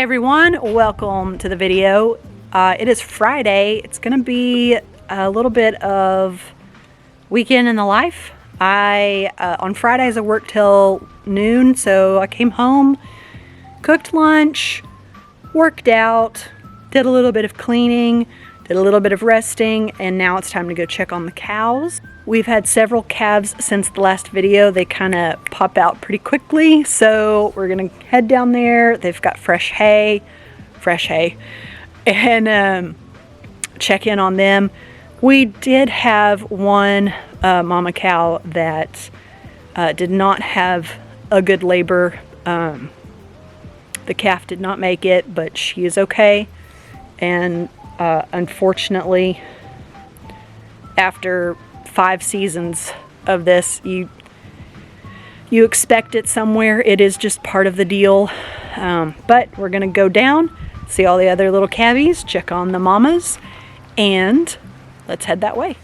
everyone, welcome to the video. It is Friday. It's gonna be a little bit of weekend in the life. On Fridays I work till noon, so I came home, cooked lunch, worked out, did a little bit of cleaning, did a little bit of resting, and now it's time to go check on the cows. We've had several calves since the last video. They kind of pop out pretty quickly, so we're gonna head down there. They've got fresh hay, and check in on them. We did have one mama cow that did not have a good labor. The calf did not make it, but she is okay. And unfortunately, after 5 seasons of this, you expect it somewhere. It is just part of the deal. But we're gonna go down, see all the other little calvies, check on the mamas, and let's head that way.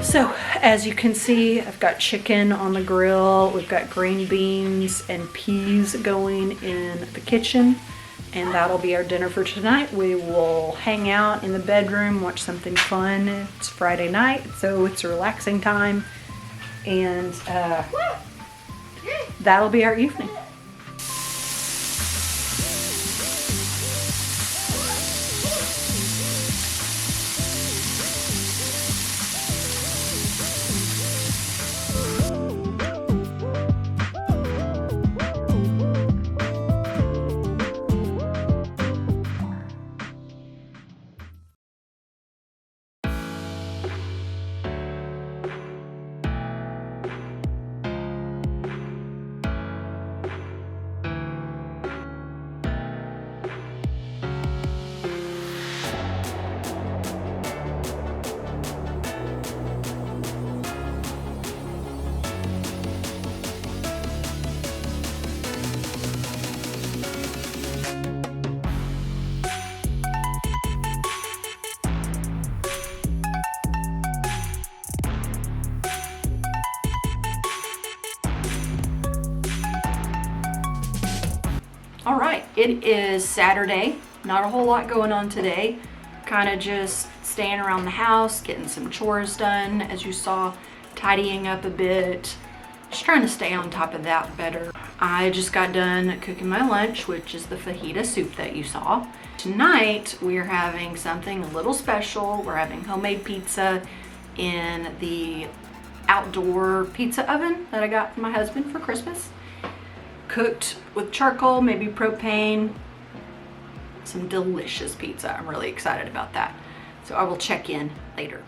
So, as you can see, I've got chicken on the grill, we've got green beans and peas going in the kitchen, and that'll be our dinner for tonight. We will hang out in the bedroom, watch something fun. It's Friday night, so it's a relaxing time, and that'll be our evening. All right, it is Saturday. Not a whole lot going on today. Kind of just staying around the house, getting some chores done. As you saw, tidying up a bit. Just trying to stay on top of that better. I just got done cooking my lunch, which is the fajita soup that you saw. Tonight we are having something a little special. We're having homemade pizza in the outdoor pizza oven that I got from my husband for Christmas. Cooked with charcoal, maybe propane. Some delicious pizza. I'm really excited about that. So I will check in later.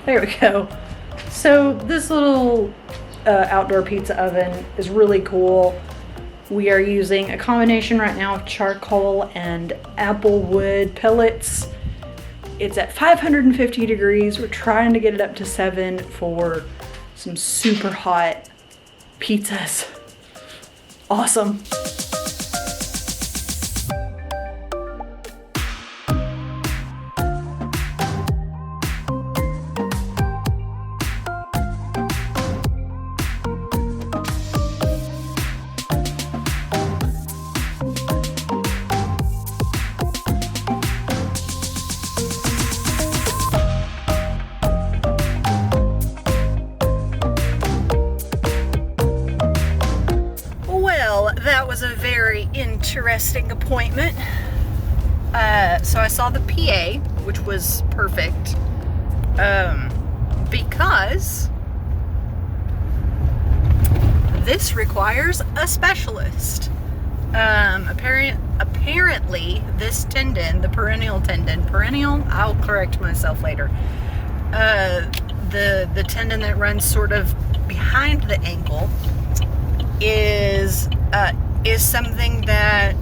There we go. So this little outdoor pizza oven is really cool. We are using a combination right now of charcoal and apple wood pellets. It's at 550 degrees. We're trying to get it up to 7 for some super hot pizzas. Awesome. That was a very interesting appointment. So I saw the PA, which was perfect, because this requires a specialist. Apparently this tendon, the peroneal tendon, I'll correct myself later, the tendon that runs sort of behind the ankle is something that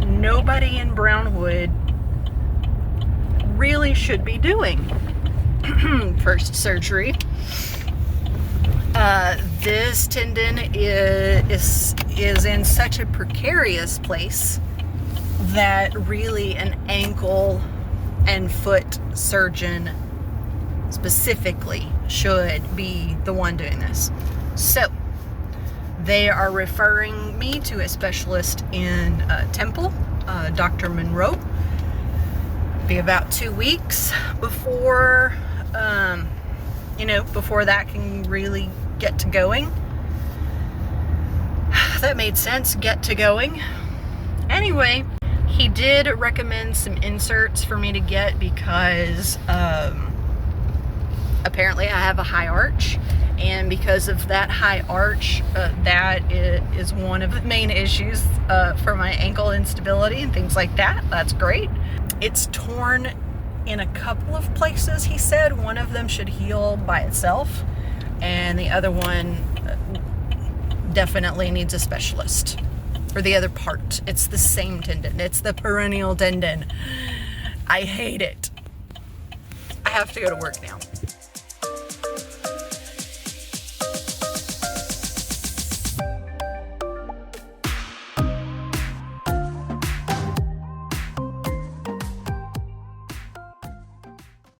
nobody in Brownwood really should be doing. First surgery. This tendon is in such a precarious place that really an ankle and foot surgeon specifically should be the one doing this. So they are referring me to a specialist in Temple, Dr. Monroe. Be about 2 weeks before, before that can really get to going. That made sense, get to going. Anyway, he did recommend some inserts for me to get because apparently I have a high arch. And because of that high arch, that is one of the main issues for my ankle instability and things like that. That's great. It's torn in a couple of places, he said. One of them should heal by itself, and the other one definitely needs a specialist. Or the other part. It's the same tendon. It's the peroneal tendon. I hate it. I have to go to work now.